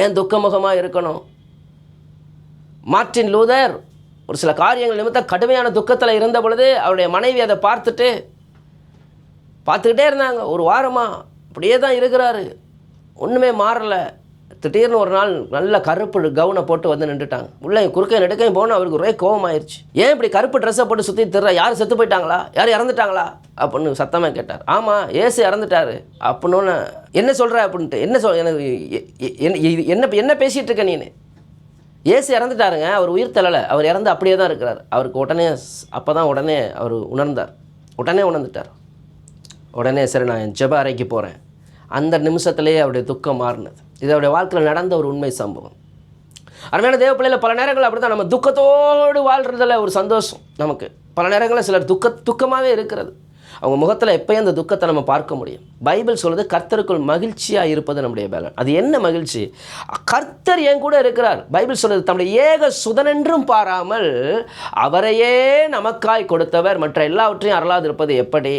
ஏன் துக்கமுகமாக இருக்கணும்? Martin Luther ஒரு சில காரியங்கள் நிமித்தம் கடுமையான துக்கத்தில் இருந்த பொழுது அவருடைய மனைவி அதை பார்த்துக்கிட்டே இருந்தாங்க. ஒரு வாரமாக அப்படியே தான் இருக்கிறாரு, ஒன்றுமே மாறலை. திடீர்னு ஒரு நாள் நல்ல கருப்பு கவுனை போட்டு வந்து நின்றுட்டாங்க. உள்ளே குறுக்க நெடுக்கையும் போனால் அவருக்கு ஒரே கோபம் ஆயிடுச்சு. ஏன் இப்படி கருப்பு ட்ரெஸ்ஸை போட்டு சுற்றி திர்ற, யார் செத்து போயிட்டாங்களா, யார் இறந்துட்டாங்களா அப்படின்னு சத்தமாக கேட்டார். ஆமாம், ஏசு இறந்துட்டாரு அப்படின்னு. என்ன சொல்கிற அப்படின்ட்டு, என்ன எனக்கு என்ன பேசிகிட்டு இருக்க நீ? ஏசு இறந்துட்டாருங்க, அவர் உயிர் தள்ளலை, அவர் இறந்து அப்படியே தான் இருக்கிறார். அவருக்கு உடனே அவர் உணர்ந்துட்டார். உடனே சரி நான் என் ஜெப அறைக்கு போகிறேன். அந்த நிமிஷத்துலேயே அவருடைய துக்கம் மாறினது. இது அவருடைய வாழ்க்கையில் நடந்த ஒரு உண்மை சம்பவம். அருமையான தேவ பிள்ளையில் பல நேரங்கள் அப்படி தான் நம்ம துக்கத்தோடு வாழ்கிறதில் ஒரு சந்தோஷம். நமக்கு பல நேரங்களில் சிலர் துக்கமாகவே இருக்கிறது. அவங்க முகத்தில் எப்போயும் அந்த துக்கத்தை நம்ம பார்க்க முடியும். பைபிள் சொல்லுது கர்த்தருக்குள் மகிழ்ச்சியாக இருப்பது நம்முடைய பலன். அது என்ன மகிழ்ச்சி? கர்த்தர் என் கூட இருக்கிறார். பைபிள் சொல்லுது தம்முடைய ஏக சுதனென்றும் பாராமல் அவரையே நமக்காய் கொடுத்தவர் மற்ற எல்லாவற்றையும் அருளாது இருப்பது எப்படி?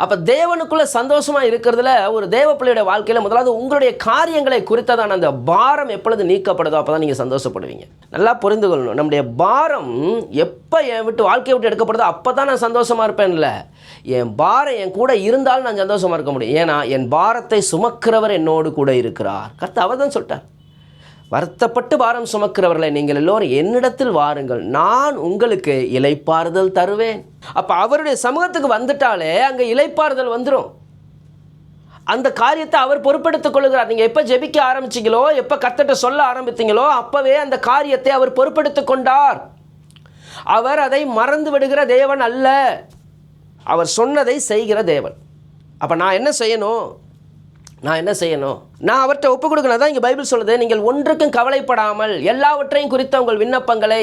அப்போ தேவனுக்குள்ளே சந்தோஷமாக இருக்கிறதுல ஒரு தேவ பிள்ளையுடைய வாழ்க்கையில் முதலாவது உங்களுடைய காரியங்களை குறித்ததான அந்த பாரம் எப்பொழுது நீக்கப்படுதோ அப்போ தான் நீங்கள் சந்தோஷப்படுவீங்க. நல்லா புரிந்து கொள்ளணும். நம்முடைய பாரம் எப்போ என் வாழ்க்கையை விட்டு எடுக்கப்படுதோ அப்போ தான் நான் சந்தோஷமாக இருப்பேன்ல. என் பாரம் என் கூட இருந்தாலும் நான் சந்தோஷமாக இருக்க முடியும். ஏன்னா என் பாரத்தை சுமக்கிறவர் என்னோடு கூட இருக்கிறார். கர்த்தர் அவர் தான் சொல்லிட்டார், வருத்தப்பட்டு பாரம் சுமக்கிறவர்களை நீங்கள் எல்லோரும் என்னிடத்தில் வாருங்கள், நான் உங்களுக்கு இளைப்பாறுதல் தருவேன். அப்போ அவருடைய சமூகத்துக்கு வந்துட்டாலே அங்கே இளைப்பாறுதல் வந்துடும். அந்த காரியத்தை அவர் பொறுப்பெடுத்துக் கொள்கிறார். நீங்கள் எப்போ ஜெபிக்க ஆரம்பிச்சிங்களோ, எப்போ கர்த்தர்ட்ட சொல்ல ஆரம்பித்தீங்களோ அப்போவே அந்த காரியத்தை அவர் பொறுப்பெடுத்து கொண்டார். அவர் அதை மறந்து விடுகிற தேவன் அல்ல, அவர் சொன்னதை செய்கிற தேவன். அப்போ நான் என்ன செய்யணும்? நான் அவர்கிட்ட ஒப்பு கொடுக்கணும். தான் இங்கே பைபிள் சொல்லுது, நீங்கள் ஒன்றுக்கும் கவலைப்படாமல் எல்லாவற்றையும் குறித்த உங்கள் விண்ணப்பங்களை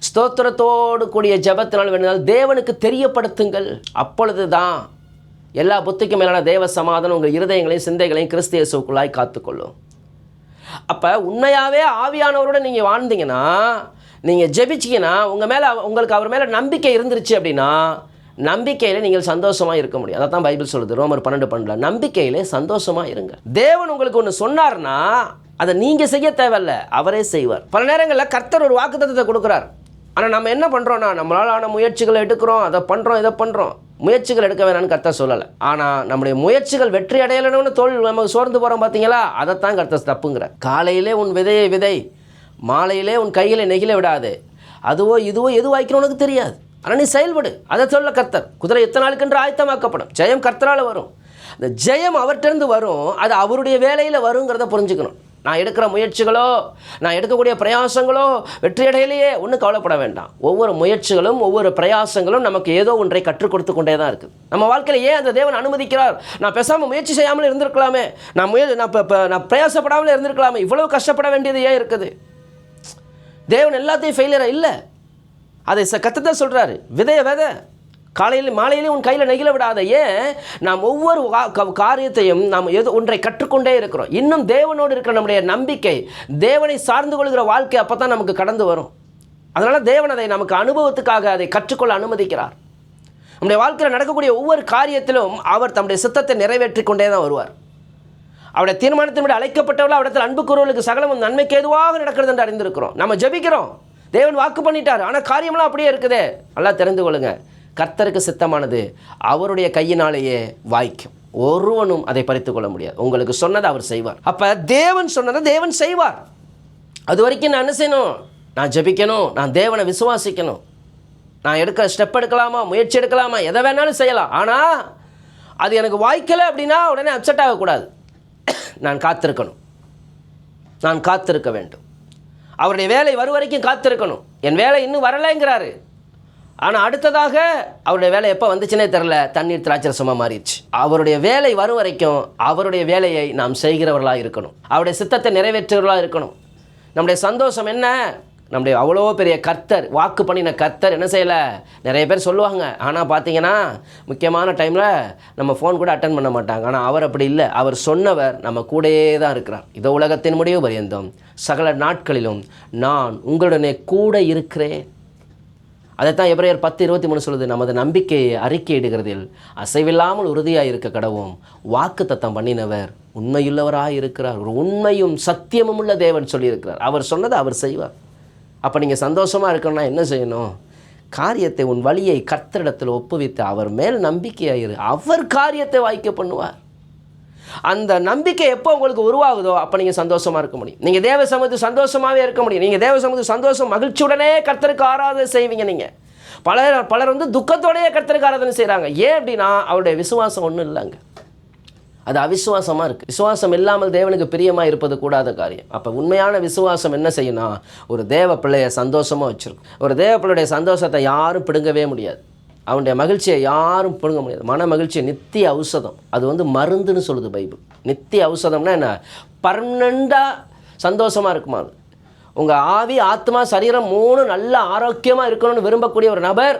ஸ்தோத்திரத்தோடு கூடிய ஜெபத்தினால் வேண்டினால் தேவனுக்கு தெரியப்படுத்துங்கள். அப்பொழுது தான் எல்லா புத்திக்கும் மேலான தேவ சமாதானம் உங்கள் இருதயங்களையும் சிந்தைகளையும் கிறிஸ்து இயேசுவுக்குள்ளாய் காத்துக்கொள்ளும். அப்போ உண்மையாகவே ஆவியானவரோடு நீங்கள் வாழ்ந்தீங்கன்னா, நீங்கள் ஜெபிச்சிங்கன்னா, உங்களுக்கு அவர் மேலே நம்பிக்கை இருந்துருச்சு அப்படின்னா நம்பிக்கையிலே நீங்கள் சந்தோஷமாக இருக்க முடியும். அதை தான் பைபிள் சொல்லுது ரோமர் 12:12, நம்பிக்கையிலே சந்தோஷமாக இருங்க. தேவன் உங்களுக்கு ஒன்று சொன்னார்னா அதை நீங்கள் செய்ய தேவையில்ல, அவரே செய்வார். பல நேரங்களில் கர்த்தர் ஒரு வாக்குத்தத்தத்தை கொடுக்குறார். ஆனால் நம்ம என்ன பண்ணுறோன்னா நம்மளால் ஆன முயற்சிகளை எடுக்கிறோம், அதை பண்ணுறோம், இதை பண்ணுறோம். முயற்சிகள் எடுக்க வேணான்னு கர்த்தர் சொல்லலை. ஆனால் நம்முடைய முயற்சிகள் வெற்றி அடையலைன்னு நமக்கு சோர்ந்து போகிறோம் பார்த்தீங்களா, அதைத்தான் கர்த்தர் தப்புங்கிற. காலையிலே உன் விதையை விதை, மாலையிலே உன் கையில் நெகிழ விடாது. அதுவோ இதுவோ எது வாய்க்கணும் உனக்கு தெரியாது, ஆனால் நீ செயல்படு. அதை சொல்ல கர்த்தர். குதிரை எத்தனை நாளுக்கென்று ஆயத்தமாக்கப்படும். ஜெயம் கர்த்தரால் வரும். அந்த ஜெயம் அவர்கிட்டருந்து வரும், அது அவருடைய வேலையில் வருங்கிறத புரிஞ்சுக்கணும். நான் எடுக்கிற முயற்சிகளோ, நான் எடுக்கக்கூடிய பிரயாசங்களோ வெற்றியடையிலேயே ஒன்றும் கவலைப்பட வேண்டாம். ஒவ்வொரு முயற்சிகளும் ஒவ்வொரு பிரயாசங்களும் நமக்கு ஏதோ ஒன்றை கற்றுக் கொடுத்து கொண்டே தான் இருக்குது. நம்ம வாழ்க்கையில் ஏன் அந்த தேவன் அனுமதிக்கிறார்? நான் பேசாமல் முயற்சி செய்யாமல் இருந்திருக்கலாமே, நான் பிரயாசப்படாமல் இருந்திருக்கலாமே, இவ்வளவு கஷ்டப்பட வேண்டியது ஏன் இருக்குது? தேவன் எல்லாத்தையும் ஃபெயிலியராக இல்லை, அதை கர்த்தர் சொல்கிறாரு. விதை காலையில் மாலையிலே உன் கையில் நெகிழ விடாத. ஏன்? நாம் ஒவ்வொரு காரியத்தையும் நாம் ஒன்றை கற்றுக்கொண்டே இருக்கிறோம். இன்னும் தேவனோடு இருக்கிற நம்முடைய நம்பிக்கை, தேவனை சார்ந்து கொள்கிற வாழ்க்கை அப்போ தான் நமக்கு கடந்து வரும். அதனால் தேவன் அதை நமக்கு அனுபவத்துக்காக அதை கற்றுக்கொள்ள அனுமதிக்கிறார். நம்முடைய வாழ்க்கையில் நடக்கக்கூடிய ஒவ்வொரு காரியத்திலும் அவர் தம்முடைய சித்தத்தை நிறைவேற்றி கொண்டே தான் வருவார். அவருடைய தீர்மானத்தின்படி அழைக்கப்பட்டவர்கள் அவரிடத்தில் அன்பு கூறுவர்களுக்கு சகலமும் நன்மைக்கு ஏதுவாக நடக்கிறது என்று அறிந்திருக்கிறோம். நம்ம ஜெபிக்கிறோம், தேவன் வாக்கு பண்ணிட்டார், ஆனால் காரியம்லாம் அப்படியே இருக்குதே. நல்லா தெரிந்து கொள்ளுங்க, கர்த்தருக்கு சித்தமானது அவருடைய கையினாலேயே வாய்க்கும். ஒருவனும் அதை பறித்து கொள்ள முடியாது. உங்களுக்கு சொன்னதை அவர் செய்வார். அப்போ தேவன் சொன்னதை தேவன் செய்வார். அது வரைக்கும் நான் என்ன செய்யணும்? நான் ஜெபிக்கணும், நான் தேவனை விசுவாசிக்கணும். நான் எடுக்கிற ஸ்டெப் எடுக்கலாமா, முயற்சி எடுக்கலாமா, எதை வேணாலும் செய்யலாம். ஆனால் அது எனக்கு வாய்க்கலை அப்படின்னா உடனே அப்செட் ஆகக்கூடாது. நான் காத்திருக்க வேண்டும். அவருடைய வேலை வரும் வரைக்கும் காத்திருக்கணும். என் வேலை இன்னும் வரலைங்கிறாரு, ஆனால் அடுத்ததாக அவருடைய வேலை எப்போ வந்துச்சுன்னே தெரில, தண்ணீர் திராட்சரசமாக மாறிடுச்சு. அவருடைய வேலை வரும் வரைக்கும் அவருடைய வேலையை நாம் செய்கிறவர்களாக இருக்கணும், அவருடைய சித்தத்தை நிறைவேற்றுகிறவர்களாக இருக்கணும். நம்முடைய சந்தோஷம் என்ன? நம்முடைய அவ்வளோ பெரிய கர்த்தர், வாக்கு பண்ணின கர்த்தர் என்ன செய்யலை? நிறைய பேர் சொல்லுவாங்க, ஆனால் பார்த்தீங்கன்னா முக்கியமான டைமில் நம்ம ஃபோன் கூட அட்டன் பண்ண மாட்டாங்க. ஆனால் அவர் அப்படி இல்லை. அவர் சொன்னவர் நம்ம கூடயே தான் இருக்கிறார். இதோ உலகத்தின் முடிவு பரியந்தம் சகல நாட்களிலும் நான் உங்களுடனே கூட இருக்கிறேன். அதைத்தான் எபிரேயர் 10:23 சொல்லுது, நமது நம்பிக்கையை அறிக்கையிடுகிறதில் அசைவில்லாமல் உறுதியாக இருக்க கடவும் வாக்கு தத்தம் பண்ணினவர் உண்மையுள்ளவராக இருக்கிறார். ஒரு உண்மையும் சத்தியமும் உள்ள தேவன் சொல்லியிருக்கிறார். அவர் சொன்னதை அவர் செய்வார். அப்போ நீங்கள் சந்தோஷமாக இருக்கணும்னா என்ன செய்யணும்? காரியத்தை உன் வழியை கர்த்தரிடத்தில் ஒப்புவித்து அவர் மேல் நம்பிக்கையாயிரு. அவர் காரியத்தை வாய்க்க பண்ணுவார். அந்த நம்பிக்கை எப்போ உங்களுக்கு உருவாகுதோ அப்போ நீங்கள் சந்தோஷமாக இருக்க முடியும். நீங்கள் தேவ சமூகத்தில் சந்தோஷமாகவே இருக்க முடியும். நீங்கள் தேவ சமூகத்தில் சந்தோஷம் மகிழ்ச்சியுடனே கர்த்தருக்கு ஆராதனை செய்வீங்க. நீங்கள் பலர் வந்து துக்கத்தோடையே கர்த்தருக்கு ஆராதனை செய்கிறாங்க. ஏன் அப்படின்னா அவருடைய விசுவாசம் ஒன்றும் இல்லைங்க, அது அவிசுவாசமாக இருக்குது. விசுவாசம் இல்லாமல் தேவனுக்கு பிரியமாக இருப்பது கூடாத காரியம். அப்போ உண்மையான விசுவாசம் என்ன செய்யணும்? ஒரு தேவ பிள்ளையை சந்தோஷமாக வச்சுருக்கும். ஒரு தேவ பிள்ளையுடைய சந்தோஷத்தை யாரும் பிடுங்கவே முடியாது. அவனுடைய மகிழ்ச்சியை யாரும் பிடுங்க முடியாது. மன மகிழ்ச்சி நித்திய ஔஷதம். அது வந்து மருந்துன்னு சொல்லுது பைபிள். நித்திய ஔஷதம்னா என்ன? பர்மனெண்டாக சந்தோஷமாக இருக்குமா? அது உங்கள் ஆவி, ஆத்மா, சரீரம் 3 நல்ல ஆரோக்கியமாக இருக்கணும்னு விரும்பக்கூடிய ஒரு நபர்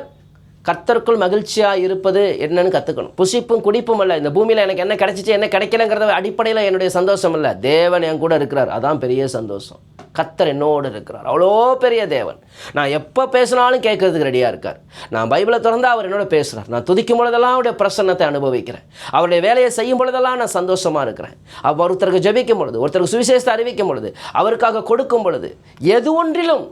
கர்த்தருக்குள் மகிழ்ச்சியாக இருப்பது என்னன்னு கற்றுக்கணும். புசிப்பும் குடிப்பும் அல்ல. இந்த பூமியில் எனக்கு என்ன கிடைச்சிச்சு என்ன கிடைக்கலங்கிறத அடிப்படையில் என்னுடைய சந்தோஷம் இல்லை. தேவன் என் கூட இருக்கிறார், அதான் பெரிய சந்தோஷம். கர்த்தர் என்னோடு இருக்கிறார், அவ்வளோ பெரிய தேவன். நான் எப்போ பேசினாலும் கேட்கறதுக்கு ரெடியாக இருக்கார். நான் பைபிளை திறந்தால் அவர் என்னோட பேசுகிறார். நான் துதிக்கும் பொழுதெல்லாம் அவருடைய பிரசன்னத்தை அனுபவிக்கிறேன். அவருடைய வேலையை செய்யும் பொழுதெல்லாம் நான் சந்தோஷமாக இருக்கிறேன். ஒருத்தருக்கு ஜெபிக்கும் பொழுது, ஒருத்தருக்கு சுவிசேஷத்தை அறிவிக்கும் பொழுது, அவருக்காக கொடுக்கும் பொழுது, எது ஒன்றிலும்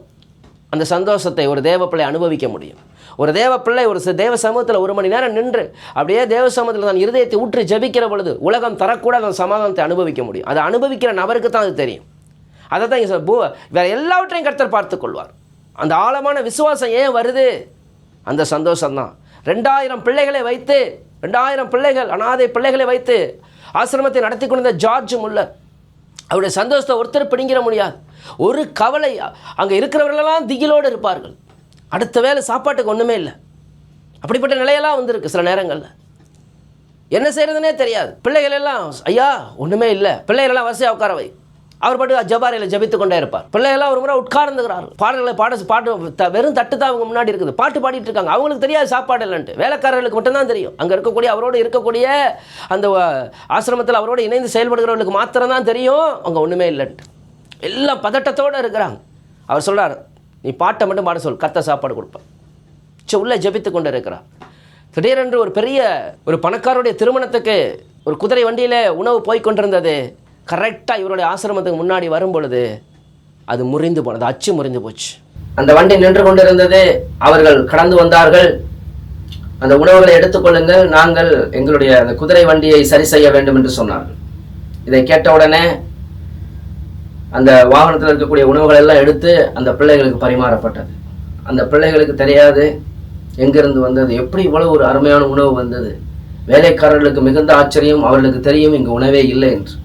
அந்த சந்தோஷத்தை ஒரு தேவ பிள்ளை அனுபவிக்க முடியும். ஒரு தேவ பிள்ளை ஒரு தேவ சமூகத்தில் 1 மணி நேரம் நின்று அப்படியே தேவ சமூகத்தில் தான் இருதயத்தை ஊற்றி ஜபிக்கிற பொழுது உலகம் தரக்கூட அந்த சமாதானத்தை அனுபவிக்க முடியும். அதை அனுபவிக்கிற நபருக்கு தான் அது தெரியும். அதை தான் வேறு எல்லாவற்றையும் கர்த்தர் பார்த்து கொள்வார். அந்த ஆழமான விசுவாசம் ஏன் வருது? அந்த சந்தோஷம்தான். 2000 பிள்ளைகளை வைத்து 2000 பிள்ளைகள், அனாதை பிள்ளைகளை வைத்து ஆசிரமத்தை நடத்தி கொண்டிருந்த ஜார்ஜ் முல்லர், அவருடைய சந்தோஷத்தை ஒருத்தர் பிடிங்கிற முடியாது. ஒரு கவலை, அங்கே இருக்கிறவர்களெல்லாம் திகிலோடு இருப்பார்கள். அடுத்த வேலை சாப்பாட்டுக்கு ஒன்றுமே இல்லை. அப்படிப்பட்ட நிலையெல்லாம் வந்திருக்கு. சில நேரங்களில் என்ன செய்கிறதுனே தெரியாது. பிள்ளைகள் எல்லாம் ஐயா ஒன்றுமே இல்லை, பிள்ளைகளெல்லாம் வரிசையாக உட்கார வை. அவர் பாட்டு ஜபாரியில் ஜபித்து கொண்டே இருப்பார். பிள்ளைகள்லாம் ஒரு முறை உட்கார்ந்துக்கிறார்கள். பாடல்களை பாட்டு வெறும் தட்டு தான் அவங்க முன்னாடி இருக்குது. பாட்டு பாடிட்டு இருக்காங்க. அவங்களுக்கு தெரியாது சாப்பாடு இல்லைன்ட்டு. வேலைக்காரர்களுக்கு மட்டும்தான் தெரியும். அங்கே இருக்கக்கூடிய அவரோடு இருக்கக்கூடிய அந்த ஆசிரமத்தில் அவரோடு இணைந்து செயல்படுகிறவர்களுக்கு மாத்திரம்தான் தெரியும் அங்கே ஒன்றுமே இல்லைன்ட்டு. எல்லாம் பதட்டத்தோடு இருக்கிறாங்க. அவர் சொல்கிறார், நீ பாட்டை மட்டும் பாட சொல், கர்த்தர் சாப்பாடு கொடுப்பார். உள்ளே ஜபித்து கொண்டு இருக்கிறார். திடீரென்று ஒரு பணக்காரருடைய திருமணத்துக்கு ஒரு குதிரை வண்டியில் உணவு போய் கொண்டிருந்தது. கரெக்டாக இவருடைய ஆசிரமத்துக்கு முன்னாடி வரும் பொழுது அது முறிந்து போனது, அச்சு முறிந்து போச்சு. அந்த வண்டி நின்று கொண்டிருந்தது. அவர்கள் கடந்து வந்தார்கள். அந்த உணவுகளை எடுத்துக்கொள்ளுங்கள், நாங்கள் எங்களுடைய அந்த குதிரை வண்டியை சரி செய்ய வேண்டும் என்று சொன்னார்கள். இதை கேட்ட உடனே அந்த வாகனத்தில் இருக்கக்கூடிய உணவுகள் எல்லாம் எடுத்து அந்த பிள்ளைகளுக்கு பரிமாறப்பட்டது. அந்த பிள்ளைகளுக்கு தெரியாது எங்கிருந்து வந்தது, எப்படி இவ்வளவு ஒரு அருமையான உணவு வந்தது. வேலைக்காரர்களுக்கு மிகுந்த ஆச்சரியம். அவர்களுக்கு தெரியும் இங்கு உணவே இல்லை என்று.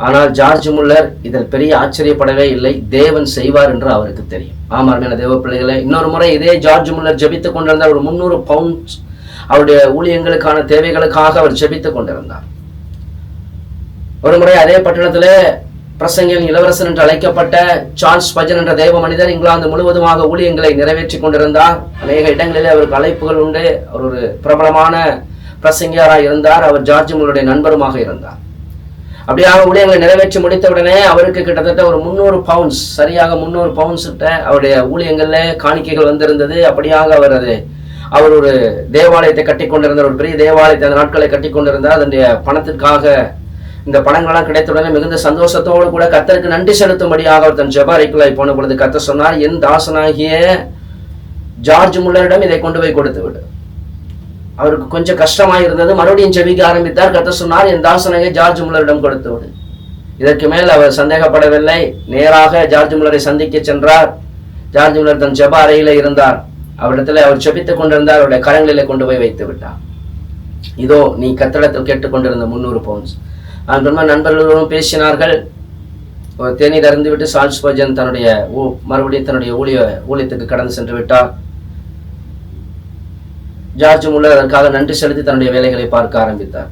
ஆனால் ஜார்ஜ் முல்லர் இதில் பெரிய ஆச்சரியப்படவே இல்லை. தேவன் செய்வார் என்று அவருக்கு தெரியும். ஆமாம் தேவ பிள்ளைகளை, இன்னொரு முறை இதே ஜார்ஜ் முல்லர் ஜெபித்துக் கொண்டிருந்தார். ஒரு 300 பவுண்ட்ஸ் அவருடைய ஊழியங்களுக்கான தேவைகளுக்காக அவர் ஜெபித்துக் கொண்டிருந்தார். ஒரு முறை அதே பட்டணத்தில் பிரசங்கின் இளவரசன் என்று அழைக்கப்பட்ட சார்ல்ஸ் ஸ்பர்ஜன் என்ற தேவ மனிதர் இங்கிலாந்து முழுவதுமாக ஊழியங்களை நிறைவேற்றி கொண்டிருந்தார். அநேக இடங்களிலே அவருக்கு அழைப்புகள் உண்டு. அவர் ஒரு பிரபலமான பிரசங்கியாராக இருந்தார். அவர் ஜார்ஜ் முல்லருடைய நண்பருமாக இருந்தார். அப்படியாக ஊழியங்களை நிறைவேற்றி முடித்த உடனே அவருக்கு கிட்டத்தட்ட ஒரு 300 பவுண்ட்ஸ், சரியாக 300 பவுண்ட்ஸ் கிட்ட அவருடைய ஊழியங்கள்ல காணிக்கைகள் வந்திருந்தது. அப்படியாக அவர் ஒரு தேவாலயத்தை கட்டி கொண்டிருந்தார். ஒரு பெரிய தேவாலயத்தை அந்த நாட்களை கட்டி கொண்டிருந்தார். அதனுடைய பணத்திற்காக இந்த பணங்கள்லாம் கிடைத்த உடனே மிகுந்த சந்தோஷத்தோடு கூட கர்த்தருக்கு நன்றி செலுத்தும்படியாக அவர் தன் ஜெப அறைக்குள்ளாய் போன பொழுது கர்த்தர் சொன்னார், என் தாசனாகிய ஜார்ஜ் முல்லரிடம் இதை கொண்டு போய் கொடுத்து விடு. அவருக்கு கொஞ்சம் கஷ்டமாக இருந்தது. மறுபடியும் ஜெபிக்க ஆரம்பித்தார். கர்த்தர் சொன்னார், என் தாசனாகிய ஜார்ஜ் முல்லரிடம் கொடுத்து விடு. இதற்கு மேல் அவர் சந்தேகப்படவில்லை. நேராக ஜார்ஜ் முல்லரை சந்திக்க சென்றார். ஜார்ஜ் முல்லர் தன் ஜெப அறையில இருந்தார். அவரிடத்துல அவர் ஜெபித்துக் கொண்டிருந்தார். அவருடைய கரங்களிலே கொண்டு போய் வைத்து விட்டார். இதோ நீ கர்த்தரிடத்தில் கேட்டுக்கொண்டிருந்த 300 பவுண்ட்ஸ். அன்புமா நண்பர்களுடன் பேசினார்கள். ஒரு தேநீர் அருந்துவிட்டு சார்ல்ஸ் ஸ்பர்ஜன் மறுபடியும் தன்னுடைய ஊழியத்துக்கு கடந்து சென்று விட்டார். ஜார்ஜ் முல்லர் அதற்காக நன்றி செலுத்தி தன்னுடைய வேலைகளை பார்க்க ஆரம்பித்தார்.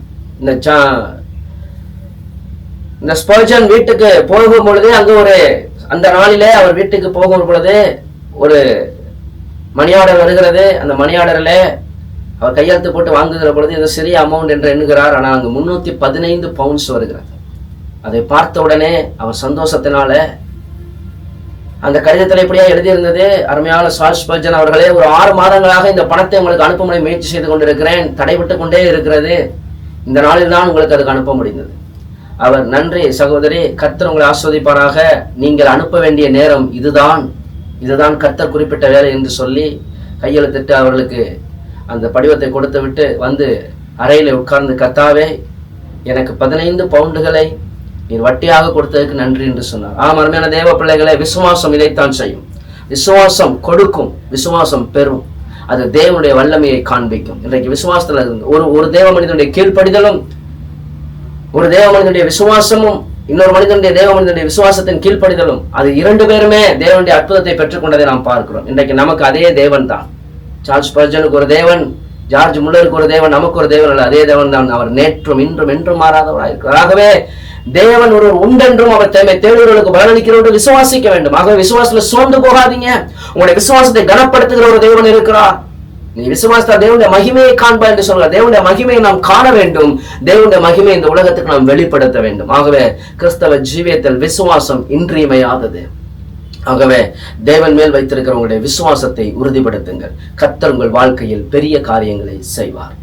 இந்த ஸ்பர்ஜன் வீட்டுக்கு போகும் பொழுது அந்த நாளிலே அவர் வீட்டுக்கு போகும் பொழுது ஒரு மணியாடர் வருகிறது. அந்த மணியாடரில் அவர் கையெழுத்து போட்டு வாங்குகிற பொழுது இது சிறிய அமௌண்ட் என்று எண்ணுகிறார். ஆனால் அங்கு 315 பவுண்ட்ஸ் வருகிறது. அதை பார்த்த உடனே அவர் சந்தோஷத்தினால அந்த கடிதத்தில் இப்படியா எழுதியிருந்தது, அருமையான சார்ல்ஸ் ஸ்பர்ஜன் அவர்களே, ஒரு 6 மாதங்களாக இந்த பணத்தை உங்களுக்கு அனுப்பும்படி முயற்சி செய்து கொண்டிருக்கிறேன், தடைபட்டு கொண்டே இருக்கிறது, இந்த நாளில் தான் உங்களுக்கு அதுக்கு அனுப்ப முடிந்தது. அவர், நன்றி சகோதரி, கர்த்தர் உங்களை ஆஸ்வதிப்பாராக, நீங்கள் அனுப்ப வேண்டிய நேரம் இதுதான் கர்த்தர் குறிப்பிட்ட வேலை என்று சொல்லி கையெழுத்திட்டு அவர்களுக்கு அந்த படிவத்தை கொடுத்து விட்டு வந்து அறையில் உட்கார்ந்து, கர்த்தாவே, எனக்கு 15 பவுண்டுகளை நீர் வட்டியாக கொடுத்ததுக்கு நன்றி என்று சொன்னார். அருமையான தேவ பிள்ளைகளை, விசுவாசம் இதைத்தான் செய்யும். விசுவாசம் கொடுக்கும், விசுவாசம் பெறும். அது தேவனுடைய வல்லமையை காண்பிக்கும். இன்றைக்கு விசுவாசத்துல ஒரு தேவ மனிதனுடைய கீழ்ப்படிதலும், ஒரு தேவ மனிதனுடைய விசுவாசமும், இன்னொரு தேவ மனிதனுடைய விசுவாசத்தின் கீழ்ப்படிதலும், அது 2 பேருமே தேவனுடைய அற்புதத்தை பெற்றுக்கொண்டதை நாம் பார்க்கிறோம். இன்றைக்கு நமக்கு அதே தேவன் தான். சார்ல்ஸ் ஸ்பர்ஜனுக்கு ஒரு தேவன், ஜார்ஜ் முல்லருக்கு ஒரு தேவன், நமக்கு ஒரு தேவன் அல்ல, அதே தேவன் தான். அவர் நேற்றும் இன்றும் என்றும் மாறாதவராக இருக்கிறார். ஆகவே தேவன் ஒருவர் உண்டென்றும் அவர் தேவை தேவைகளுக்கு பலனளிக்கிறவர்கள் விசுவாசிக்க வேண்டும். ஆகவே விசுவாசத்துல சோர்ந்து போகாதீங்க. உங்களுடைய விசுவாசத்தை கனப்படுத்துகிற ஒரு தேவன் இருக்கிறார். நீ விசுவாசத்தா தேவனுடைய மகிமையை காண்பா என்று சொல்கிறார். தேவனுடைய மகிமையை நாம் காண வேண்டும். தேவனுடைய மகிமை இந்த உலகத்துக்கு நாம் வெளிப்படுத்த வேண்டும். ஆகவே கிறிஸ்தவ ஜீவியத்தில் விசுவாசம் இன்றியமையாதது. ஆகவே தேவன் மேல் வைத்திருக்கிற உங்களுடைய விசுவாசத்தை உறுதிப்படுத்துங்கள். கர்த்தர் உங்கள் வாழ்க்கையில் பெரிய காரியங்களை செய்வார்.